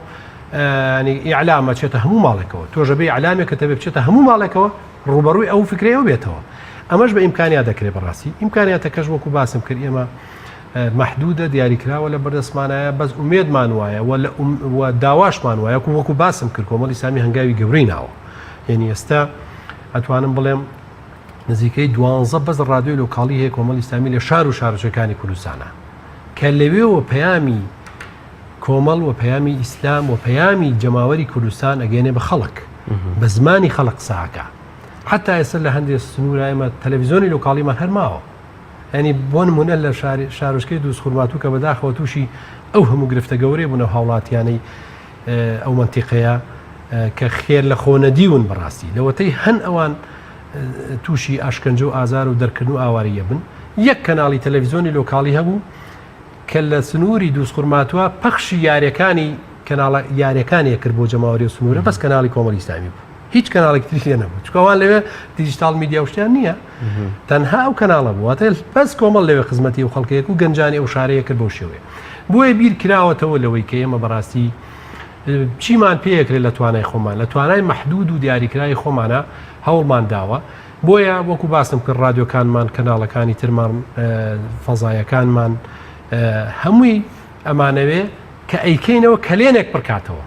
ئیعلامە چێتە هەموو ماڵێکەوە تۆژە بێ ئیعلامێکە تەبێت بچێتە هەموو ماڵێکەوە ڕوبەڕووی ئەو فکرەوە بێتەوە ئەمەش بە ئیمکانیا دەکرێت بەڕاستی ئیمکانیاتەکەش وەکو باسم کرد ئێمە محدودە دیاریکراوە لە بەردەستمانایە بەس ئومێدمان وایە و داواشمان وایە وەکو باسم کرد کۆمەڵی سامی هەنگاوی گەورەی ناوە یعنی ئێستا ئەتوانم بڵێم نزیکەی 12 بەس ڕادیۆی لۆکاڵی هەیە کۆمەڵی سامی لە شار و شارچەکانی کوردستانە کە لەوێەوە پەیامی کۆمەڵ و پەیامی ئیسلام و پەیامی جەماوەری کوردستان ئەگەێنێ بە خەڵک بە زمانی خەڵق ساکە حتا ئێستا لە هەندێک سنوورە ئێمە تەلەڤیزۆنی لۆکاڵیمان هەرماوە ینی بۆ نمونە لە شارۆچکەی دووسخورماتوو کە بەداخەوە تووشی ئەو هەموو گرفتە گەورەی بوونە هاوڵاتیانەی ئەو منتیقەیە کە خێر لە خۆنەدیون بەڕاستی لەوەتەی هەن ئەوان تووشی ئاشکەنجە و ئازار و دەرکردن و ئاواریە بن یەک کەناڵی تەلەڤیزۆنی لۆکاڵی هەبوو کە لە سنووری دووسخورماتوە پەخشی یاریەکانی کەناڵە یاریەکانی کرد بۆ جەماوەری و سنوورە بەس کەناڵی کۆمەڵی ئیسلامی بوو هیچ کەناڵێک تری لێ نەبوو چکەوان لەوێ دیجیتال میدیا شتیان نییە تەنها ئەو کەناڵە بوو واتە بەس کۆمەڵ لەوێ خزمەتی و خەڵکەیەک و گەنجانی ئەو شارەیە کرد بۆ شێوێ بۆیە بیر کراوەتەوە لەوەی کە ئێمە بەڕاستی چیمان پێیەکرێت لە توانای خۆمان لە توانای محدود و دیاریکرای خۆمانە هەوڵمان داوە بۆیە وەکو باسم کرد ڕادیۆکانمان کەناڵەکانی ترمان فەزایەکانمان هەمووی ئەمانەوێ کە ئەیکەینەوە کەلێنێک پڕکاتەوە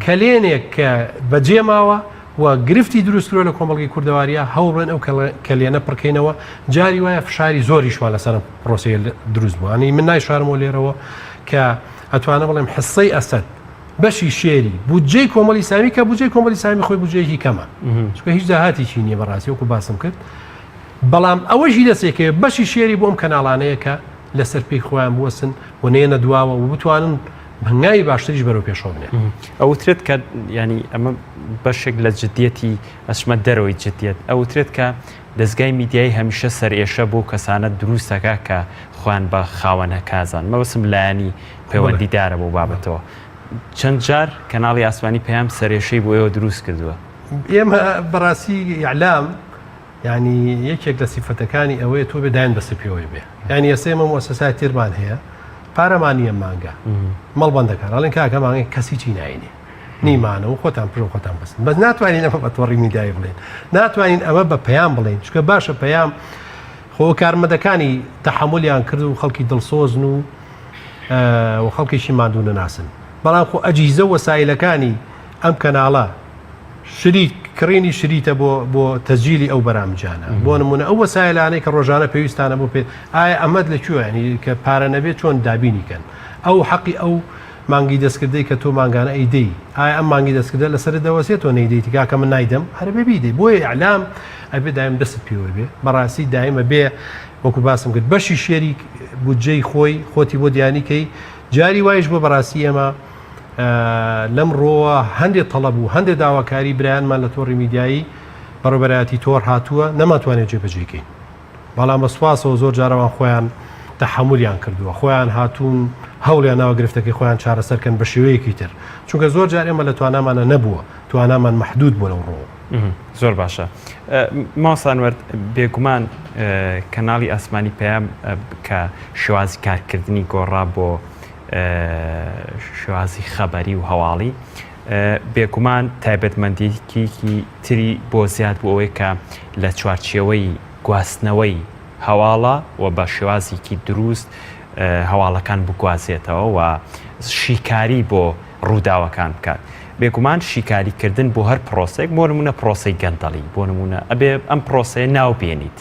کەلێنێک کە بەجێماوە و گرفتی دروستکرۆ لە کۆمەڵگەی کوردەواریە هەوڵێن ئەو کەلێنە پڕکەینەوە جاری وایە فشاری زۆریشوان لەسەر پرۆسەیە دروست بوو ئەنی من نایشارمەوە لێرەوە کە ئەتوانە بڵێم حسەی ئەسەد بەشی شێری بودجەی کۆمەڵی سامی کە بودجەی کۆمەڵی سامی خۆی بودجەیەکی کەمە چونکە هیچ داهاتێکی نییە بەڕاستی وەکو باسم کرد بەڵام ئەوەشی دەسێکەوە بەشی شێری بۆ ئەم کەناڵانەیە کە لەسەر پێی خۆیان بوەسن و نێنە دواوە و بتوانن هەنگاوی باشتریش بەرەو پێشەوە بنێ ئەوترێت کە ینی ئەمە بەشێک لە جددیەتی ئەچمە دەرەوەی جددیت ئەوترێت کە دەستگای میدیایی هەمیشە سەرئێشە بۆ کەسانە دروستەکە کە خۆیان بە خاوەنە کازان مەوەسم لایەنی پەیوەندیدارە بۆ بابەتەوە چەند جار کەناڵی ئاسمانی پێیان سەرێشەی بۆ ئێوە دروست کردووە ئێمە بەڕاستی ئیعلام ینی یەکێک لە سیفەتەکانی ئەوەیە تۆ بێدایان بەسەر پێوەی بێ ینی ئێستا ئێمە مؤسسای تێرمان هەیە پارەمان نییە مانگە مەڵبەندەکان ئەڵێن کاکە مانگە کەسی چی ناینێ نیمانە و خۆتان پرۆ خۆتان بستن بەس ناتوانین ئەمە بە تۆڕی میدیایی بڵێن ناتوانین ئەمە بە پەیام بڵێن چکە باشە پەیام خۆ کارمەدەکانی تەحملیان کرد و خەڵکی دڵسۆزن و خەڵکیشی ماندوو نەناسن بەڵام خۆ ئەجیزە وەسایلەکانی ئەم کەناڵە شریک کڕینی شریتە بۆ تەسجیلی ئەو بەرامجانە بۆ نمونە ئەو وەسایلانەی کە ڕۆژانە پێویستانە بۆ پێ ئایا ئەمەد لەکوێ ینی کە پارە نەبێت چۆن دابینیکەن ئەو حەقی ئەو مانگی دەستکردەی کە تۆ ماگانە ئەیدەی ئایا ئەم مانگی دەستکردە لەسەر دەوەسێتەوە نەیدەیتی کاکە من نایدەم هەر ببیدەی بۆیە ئیعلام ئەبێ دایم دەست پێوە بێ بەڕاستی دایمە بێ وەکو باسم کرد بەشی شێری بودجەی خۆتی بۆ دیانیکەی جاری وایش بۆ بەڕاستی ئێمە لەم ڕۆوە هەندێک تەڵەب و هەندێک داواکاری برایانمان لە تۆڕی میدیایی بەڕێوەبەرایەتی تۆڕ هاتووە نەماتوانێت جێبەجێکەین بەڵام بە سوپاسەوە زۆر جارەوان خۆیان تەحملیان کردووە خۆیان هاتوون هەوڵیان ناوە گرفتەکەی خۆیان چارەسەرکەن بە شێوەیەکی تر چونکە زۆر جار ئێمە لە توانامانە نەبووە توانامان محدود بوو لەو ڕۆ زۆر باشە ماسانوەرد بێگومان کەناڵی ئاسمانی پێیان کە شێوازی کارکردنی گۆڕا بۆ شێوازی خەبەری و هەواڵی بێگومان تایبەتمەندیکی تری بۆ زیاد بۆ ئەوەی کە لە چوارچێوەی گواستنەوەی هەواڵە و بە شێوازێکی دروست هەواڵەکان بگوازێتەوە و شیکاری بۆ ڕووداوەکان بکات. بێگومان شیکاریکردن بۆ هەر پرۆسێک بۆ نمونە پرۆسی گەندەڵی بۆ نمونە ئەبێ ئەم پرۆسەیە ناوبێنیت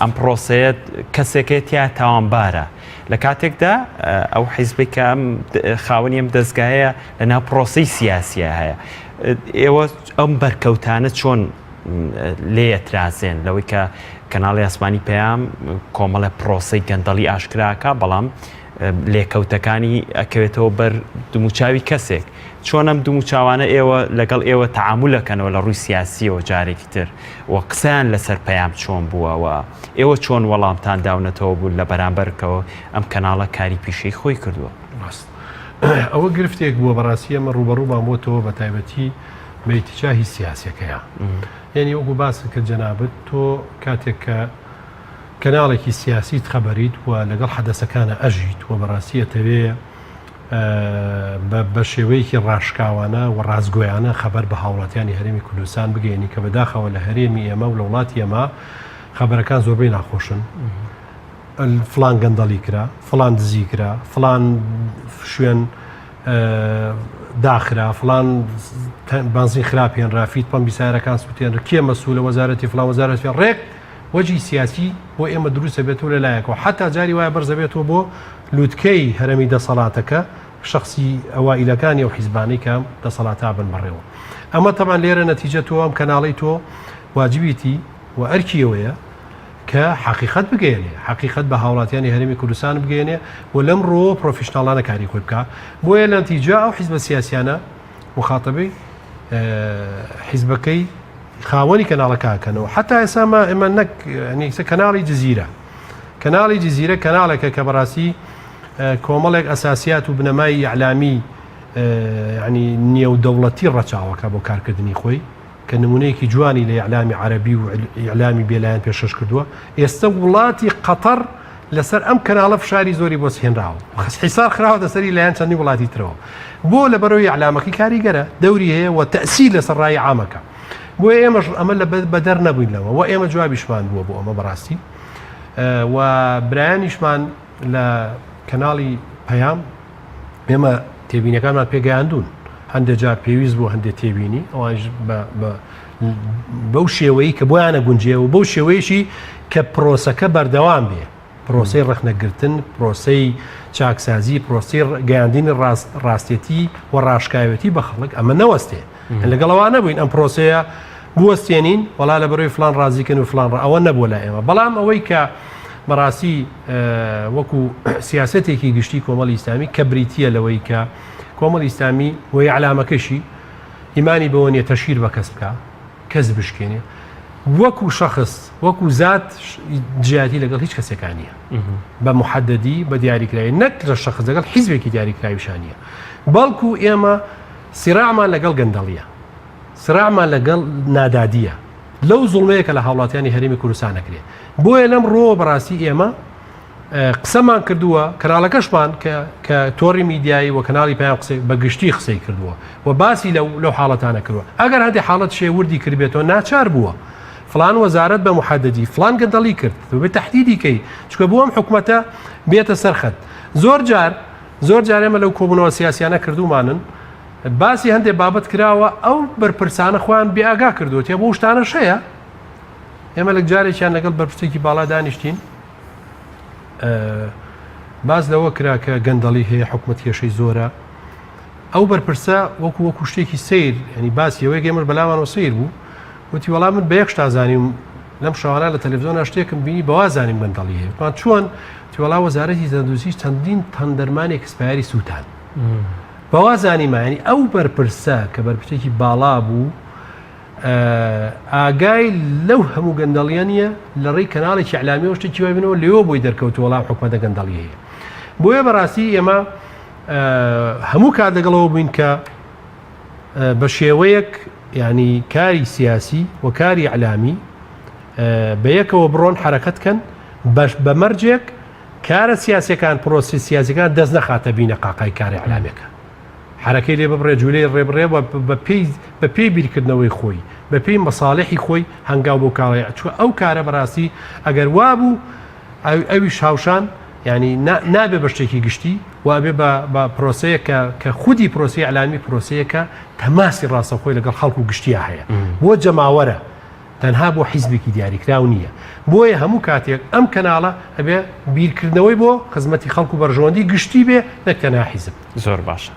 ئەم پرۆسەیە کەسێکێتیا تاوانبارە لە کاتێکدا ئەو حیزبێکە خاوەنی ئەم دەستگایە لە ناو پرۆسی سیاسیە هەیە ئێوە ئەم بەرکەوتانە چۆن لێ ئەترازێن لەوەی کە کەناڵی ئاسمانی پێیان کۆمەڵە پرۆسەی گەندەڵی ئاشکراکە بەڵام لێکەوتەکانی ئەکەوێتەوە بەر دوموچاوی کەسێک چۆن ئەم دوموچاوانە ئێوە لەگەڵ ئێوە تەعاملەکەنەوە لە ڕووی سیاسیەوە جارێکی تر و قسەیان لەسەر پەیام چۆن بووەوە ئێوە چۆن وەڵامتان داونەتەوە بوو لە بەرامبەرکەوە ئەم کەناڵە کاری پیشەی خۆی کردووە. ئەوە گرفتێک بووە بەڕاستی ئەمە ڕوبەڕوومان بۆتەوە بە تایبەتی بەیتیجاهی سیاسەکەیە یعنی وەکو باس کە جەنابەت تۆ کاتێک کە کەناڵێکی سیاسیت خەبەریت و لەگەڵ حەدەسەکانە ئەژیت و بەڕاستیەتەوێ بە شێوەیەکی ڕاشکاوانە و ڕازگۆیانە خەبەر بە هاوڵاتیانی هەرێمی کوردستان بگەێنی کە بەداخەوە لە هەرێمی ئێمە و لە وڵاتی ئێمە خەبەرەکان زۆربەی ناخۆشن فلان گەندەڵی کرا فلان دزی کرا فلان شوێن داخرا فلان بانزین خراپێن ڕافیت پەم بیسارەکان سووتێن کێ مەسوولە وەزارەتی فلان وەزارەتی ڕێک وەجی سیاسی بۆ ئێمە دروستە بێتەوە لەلایەکەوە حتا جاری وایە بەرزەبێتەوە بۆ لووتکەی هەرەمی دەسەڵاتەکە شخصی ئەوائیلەکانی ئەو حیزبانەی کە دەسەڵاتا بن بەڕێوە ئەمە تەمان لێرە نەتیجە تۆ ئەم کەناڵی تۆ واجبیتی و ئەرکیەوەیە کە حقیقت بگەێنێ حقیقت بە هاوڵاتیانی هەرێمی کوردستان بگەێنێ و لەم ڕۆ پرۆفیشناڵانە کاری خۆی بکە بۆیە لە نەتیجە ئەو حیزبە سیاسیانە مخاتبەی حیزبەکەی خاوەنی کەناڵەکەکەنەوە حتا ئێسامە ئێمە نەک کەناڵی جززیرە کەناڵی جززیرە کەناڵێکە کە بەڕاستی کۆمەڵێک ئەساسیات و بنەمای ئەعلامی ینی نێودەوڵەتی ڕەچاوەکە بۆ کارکردنی خۆی کە نمونەیەکی جوانی لە ئیعلامی عەرەبی و ئیعلامی بێلایەن پێشەش کردووە ئێستا وڵاتی قەتەر لەسەر ئەم کەناڵە فشاری زۆری بۆ سهێنراوە حیسار خراوە دەسەری لایەن چەندی وڵاتی ترەوە بۆ لە بەرەوەی ئیعلامەکەی کاریگەرە دەوری هەیە و تەئسیر لەسەر ڕای عامەکە بۆ ئێمەش ئەمە لە بەدەر نەبووین لەوە و ئێمە جوابیشمان بووە بۆ ئەمە بەڕاستی و برایانیشمان لە کەناڵی پەیام ئێمە تێبینەکانمان پێگەیاندون هەندێک جار پێویست بوو هەندێک تێبینی ئەوانش بەو شێوەیە کە بۆیانە گونجێەوە بەو شێوەیەشی کە پرۆسەکە بەردەوام بێ پرۆسەی ڕەخنەگرتن پرۆسەی چاکسازی پرۆسی گەیاندنی ڕاستێتی و ڕاشکاوێتی بە خەڵک ئەمە نەوەستێ لەگەڵەوە بووین ئەم پرۆسەیە بوەستێنین وەڵا لە بەرەوەی فلان ڕازیکەن و فلان ئەوە نەبووە لە ئێمە بەڵام ئەوەی کە بەڕاستی وەکو سیاسەتێکی گشتی کۆمەڵی ئیسلامی کە بریتیە لەوەی کە کۆمەڵی ئیسلامی وەی عەلامەکەشی ئیمانی بەوە نیە تەشیر بە کەس بکە کەس بشکێنێ وەکو شەخص وەکو زات جیاتی لەگەڵ هیچ کەسێکانیە بە محەددی بە دیاریکراوی نەک لە شەخص لەگەڵ حیزبێکی دیاریکراویشانیە بەڵکو ئێمە سیراعمان لەگەڵ گەندەڵیە سراعمان لەگەڵ نادادیە لەو زوڵمەیەکە لە هاوڵاتیانی هەرێمی کوردستان نەکرێت بۆیە لەم ڕۆ بەڕاستی ئێمە قسەمان کردووە کەناڵەکەشمان کە تۆڕی میدیایی و کەناڵی پێیان قسەی بە گشتی قسەی کردووە و باسی لەو حاڵەتانە کردووە ئەگەر هەندێک حاڵەت شێوردی کردبێتەوە ناچار بووە فلان وەزارەت بە محەددی فلان گەندەڵی کرد بێ تەحدیدی کەی چکە بۆ ئەم حکومەتە بێتە سەرخەت زۆر جار ئێمە لەو کۆبوونەوە سیاسیانە کردومانن باسی هەندێک بابەت کراوە ئەو بەرپرسانە خۆیان بێئاگا کردووە تێ بۆ شتانە شەیە ئێمە لە جارێکیان لەگەڵ بەرپرسێکی باڵا دانیشتین باز لەوە کرا کە گەندەڵی هەیە حکومەت کێشەی زۆرە ئەو بەرپرسە وەکو شتێکی سیر ینی باسی ئەوەی گەمر بەلاوانەوە سیر بوو وتی وەڵام من بە یەک شتا زانیم لەم شەوانە لە تەلەڤیزۆنە شتێکم بینی بەوا زانیم گەندەڵی هەیە مان چۆن وەڵا وەزارەتی تەندروستی چەندین تەندەرمانێک ئەکسپایری سووتان بەوا زانیمانی ئەو بەرپرسە کە بەرپرسێکی باڵا بوو ئاگای لەو هەموو گەندەڵیانە لە ڕێی کەناڵێکی ئیعلامی شتێکی وای بنەوە لێوە بۆی دەرکەوت وەڵام حکومەتە گەندەڵی هەیە بۆیە بەڕاستی ئێمە هەموو کات لەگەڵەوە بووین کە بە شێوەیەک يعني کاری سیاسی و کاری علامی بەیەکەوە بڕۆن حرەکەتکەن بە مەرجێک کارە سیاسەکان پرۆسی سیاسەکان دەست نەخاتە بینە قاقای کاری علامیەکە حرەکەی لێ ببڕێ جوولەی ڕێبڕێ بە پێی بیرکردنەوەی خۆی بە پێی مەساڵحی خۆی هەنگاو بۆ کاڵی چوە ئەو کارە بەڕاستی ئەگەر وابوو ئەوی شاوشان ینی نابێ بە شتێکی گشتی وابێ بە پرۆسەیە کە خودی پرۆسی علامی پرۆسەیەکە تەماسی ڕاستەخۆی لەگەڵ خەڵکو گشتیە هەیە بۆ جەماوەرە تەنها بۆ حیزبێکی دیاریکراو نییە بۆیە هەموو کاتێک ئەم کەناڵە ئەبێ بیرکردنەوەی بۆ خزمەتی خەڵکو بەرژەوەندی گشتی بێ نەک تەنها حیزب. زۆر باشە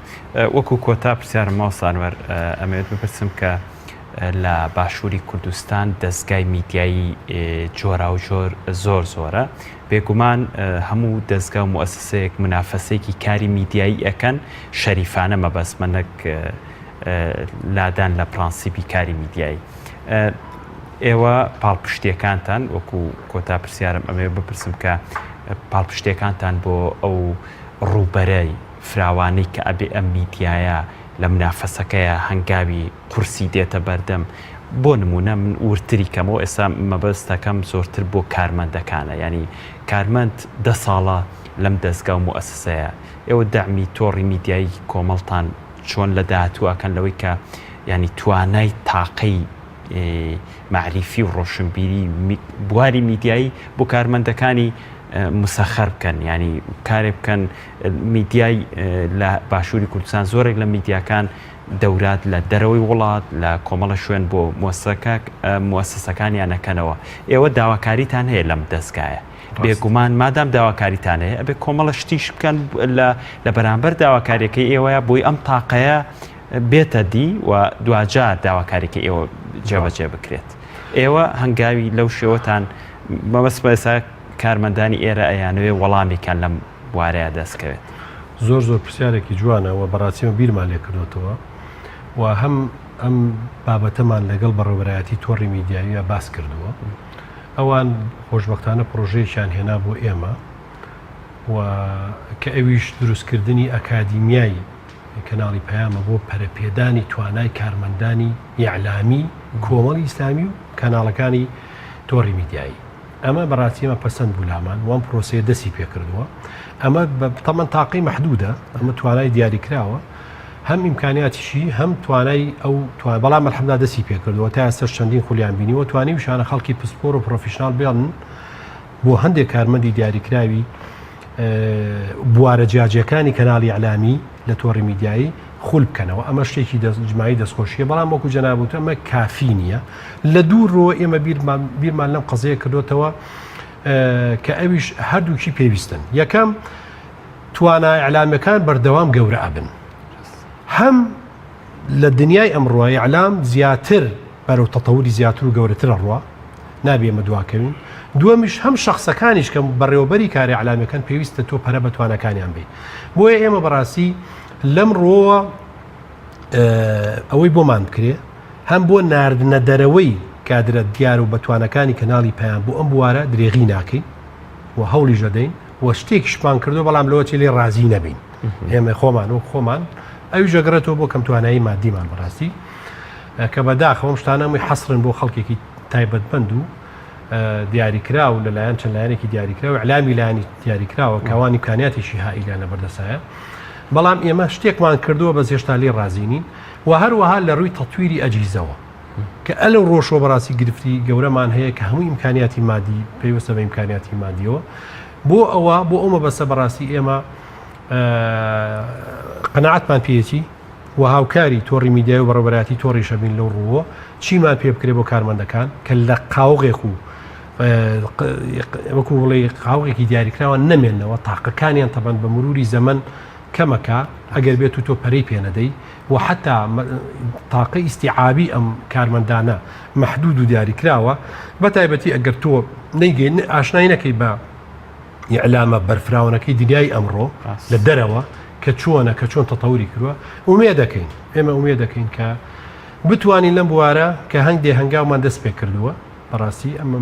وەکو کۆتا پرسیارم ماوە سانوەر ئەمەوێت بپرسم کە لە باشووری کوردستان دەستگای میدیایی جۆرا و جۆر زۆر زۆرە بێگومان هەموو دەستگا و موسسەیەک منافەسەیەکی کاری میدیایی ئەەکەن شەریفانە مەبەستمە نەک لادان لە پرانسیپی کاری میدیایی. ئێوە پاڵپشتیەکانتان وەکو کۆتا پرسیارم ئەمێ بپرسم کە پاڵپشتیەکانتان بۆ ئەو ڕووبەرەی فراوانەی کە ئەبێ ئەم میدیایە لە منافەسەکەیە هەنگاوی قورسی دێتە بەردەم بۆ نمونە من ورتری کەمەوە ئێستا مەبەستەکەم زۆرتر بۆ کارمەندەکانە ینی کارمەند 10 ساڵە لەم دەستگا و موسسەیە ئێوە دامی تۆڕی میدیایی کۆمەڵتان چۆن لە داهاتووەکەن لەوەی کە ینی توانای تاقەی معریفی و ڕۆشنبیری بواری میدیایی بۆ کارمەندەکانی مسەخەر بکەن ینی کارێ بکەن میدیای لە باشووری کوردستان زۆرێک لە میدیاکان دەورات لە دەرەوەی وڵات لە کۆمەڵە شوێن بۆ موسسەکانیان نەکەنەوە ئێوە داواکاریتان هەیە لەم دەستگایە بێگومان مادام داواکاریتان هەیە ئەبێ کۆمەڵە شتیش بکەن لە بەرامبەر داواکاریەکەی ئێوەیە بۆی ئەم تاقەیە بێتە دی و دوجار داواکاریکە ئێوە جێبەجێ بکرێت. ئێوە هەنگاوی لەو شێوەتان مەبەستە کارمەندانی ئێرە ئەیانوێ وەڵامێکان لەم وارەیە دەستکەوێت. زۆر پرسیارێکی جوانەوە بەڕاستیمە بیرمان لێ کردوتەوە و هەم ئەم بابەتەمان لەگەڵ بەڕێوەبەرایەتی تۆڕی میدیاییە باس کردووە ئەوان خۆشبەختانە پرۆژەیەکیان هێنا بۆ ئێمە و کە ئەویش دروستکردنی ئەکادیمیایی کەناڵی پەیامە بۆ پەرەپێدانی توانای کارمەندانی یعلامی کۆمەڵی ئیسلامی و کەناڵەکانی تۆڕی میدیایی ئەمە بەڕاستیمە پەسەند بوو لامان وان پرۆسەیە دەستی پێکردووە ئەمە تەمەن تاقی مەحدودە ئەمە توانای دیاریکراوە هەم ئیمکانیاتیشی هەم توانای ئەو بەڵام الحەمدا دەستی پێکردووە تا ئێستا چەندین خولیان بینیوە توانی وشانە خەڵکی پسپۆر و پرۆفیشنال بێڵن بۆ هەندێک کارمەندی دیاریکراوی بوارە جیاجەکانی کەناڵی علامی لە تۆڕی میدیایی خول بکەنەوە ئەمە شتێکی جماعی دەستخۆشیە بەڵام وەکو جەنابوت ئەمە کافی نییە لە دوورەوە ئێمە بیرمان لەم قەزەیە کردوتەوە کە ئەویش هەردووکی پێویستن یەکەم توانای ئەعلامەکان بەردەوام گەورە ئەبن هەم لە دنیای ئەمڕۆی ئەعلام زیاتر بەرەو تەتەوری زیاتر و گەورەترە ڕوا نابێ ئێمە دواکەوین دووەمیش هەم شخصەکانیش کە بەڕێوەبەری کاری ئەعلامەکان پێویستە تۆ پەرە بە توانەکانیان بێ بۆیە ئێمە بەڕاستی لەم ڕۆوە ئەوەی بۆمان بکرێ هەم بۆ ناردنە دەرەوەی کادرە دیار و بەتوانەکانی کەناڵی پەیام بۆ ئەم بوارە درێغی ناکەین و هەوڵی ژەدەین و شتێکیشمان کردو بەڵام لەوەی لێ ڕازی نەبین ئێمە خۆمان و خۆمان ئەوی ژەگرێتەوە بۆ کەم توانایی مادیمان بەڕاستی کە بەداخەوەم شتانەمەی حەسرن بۆ خەڵکێکی تایبەتمەند و دیاریکراو لەلایەن چەند لایەنێکی دیاریکراوە ئەعلامی لایەنی دیاریکراوە کەوانی کانیاتێکی هائیلانە بەردەسایە بەڵام ئێمە شتێکمان کردووە بە هێشتا لێ ڕازینین و هەروەها لە ڕووی تەطویری ئەجیزەوە کە ئەلە ڕۆژۆ بەڕاستی گرفتی گەورەمان هەیە کە هەموو ئیمکانیاتی مادی پێویستە بە ئیمکانیاتی مادیەوە بۆ ئەمە بەسە بەڕاستی ئێمە قەناعەتمان پێیەتی و هاوکاری تۆڕی میدیای و بەڕێوەبەرایەتی تۆڕی شەبین لەو ڕووە چیمان پێ بکرێ بۆ کارمەندەکان کە لە قاوغێک و وەکو بڵێ قاوغێکی دیاریکراوە نەمێنەوە تاقەکانیان تەبەن بە مروری زەمن کەمەکە ئەگەر بێت و تۆ پەرەی پێنەدەی و حتا تاقی ئیستیعابی ئەم کارمەندانە مەحدود و دیاریکراوە بە تایبەتی ئەگەر تۆ نەیگەین ئاشنای نەکەی بە ئیعلامە بەرفراونەکەی دنیای ئەمڕۆ لە دەرەوە کە چۆنە کە چۆن تەتەوری کردووە ئومێ دەکەین ئێمە ئومێ دەکەین کە بتوانین لەم بوارە کە هەندێک هەنگاومان دەست پێ کردووە بەڕاستی ئەمە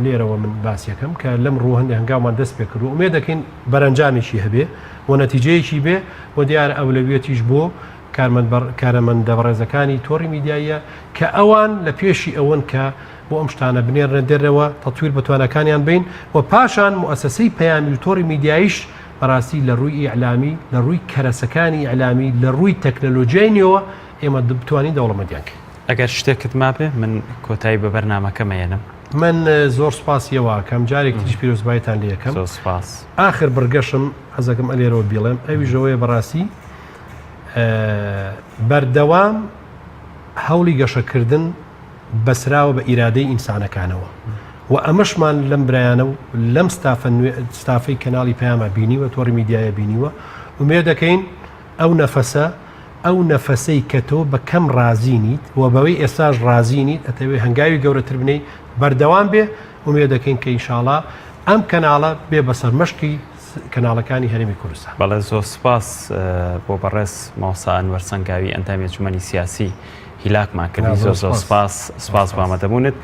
لێرەوە من باسیەکەم کە لەم ڕوو هەندێک هەنگاومان دەست پێ کردو ئومێ دەکەین بەرەنجامێکی هەبێ و نەتیجەیەکی بێ و دیارە ئەولەویەتیش بۆ کارەمەندە بەڕێزەکانی تۆڕی میدیایە کە ئەوان لە پێشی ئەوەن کە بۆ ئەم شتانە بنێرنە دێرەوە تەطویر بەتوانەکانیان بین و پاشان مؤسسەی پەیامی و تۆڕی میدیایش بەڕاستی لە ڕووی ئیعلامی لە ڕووی کەرەسەکانی ئیعلامی لە ڕووی تەکنەلۆژیاییەوە ئێمە بتوانین دەوڵەمەندیانکە. ئەگەر شتێکت مابێ من کۆتایی بە بەرنامەکەمەێنم. من زۆر سپاسیەوە کەم جارێک تیش پیرۆزبایتان لە یەکەم سپاس. آخر بەرگەشم حەزەکەم ئەلێرەوە بیڵێم ئەویژەوەی بەڕاستی بەردەوام هەوڵی گەشەکردن بەسراوە بە ئیرادەی ئینسانەکانەوە و ئەمەشمان لەم برایانە و لەم ستافەی کەناڵی پەیامە بینیوە تۆڕی میدیایە بینیوە ومێ دەکەین ئەو نەفەسەی کە تۆ بە کەم رازینیت و بەوەی ئێستاش رازینیت ئەتەوێ هەنگاوی گەورەتر بنەی بەردەوام بێ ومێ دەکەین کە ئینشاڵڵا ئەم کەناڵە بێ بەسەر مەشکی کەناڵەکانی هەرێمی کوردستان. بەڵێ زۆر سپاس بۆ بەڕێز ماوسا ئەنوەر سەنگاوی ئەندامی ئەنجومەنی سیاسی هیلاکمان کردی. زۆر سپاس بۆ ئامادەبوونت.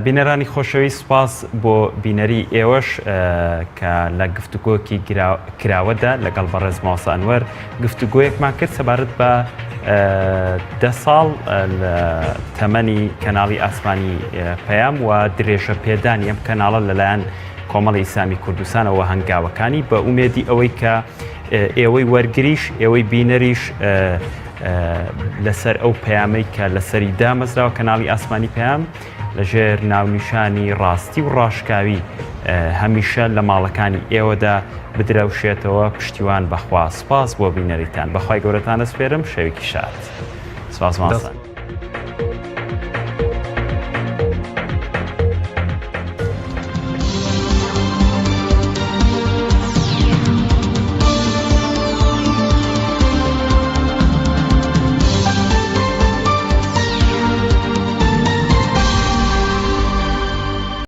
بینەرانی خۆشەوی سپاس بۆ بینەری ئێوەش کە لە گفتوگۆکی کراوەدا لەگەڵ بەڕێز ماوسا ئەنوەر گفتوگۆیەکمان کرد سەبارەت بە 10 ساڵ لە تەمەنی کەناڵی ئاسمانی پەیام و درێژە پێدانی ئەم کەناڵە لەلایەن کۆمەڵی ئیسلامی کوردستانەوە هەنگاوەکانی بە ئومێدی ئەوەی کە ئێوەی وەرگریش ئێوەی بینەریش لەسەر ئەو پەیامەی کە لەسەری دامەزراوە کەناڵی ئاسمانی پەیام لەژێر ناونیشانی ڕاستی و ڕاشکاوی هەمیشە لە ماڵەکانی ئێوەدا بدرەوشێتەوە پشتیوان بەخوا. سپاس بۆ بینەریتان بەخوای گەورەتان دەسپێرم. شەوێکی شاد. سپاس ماسان.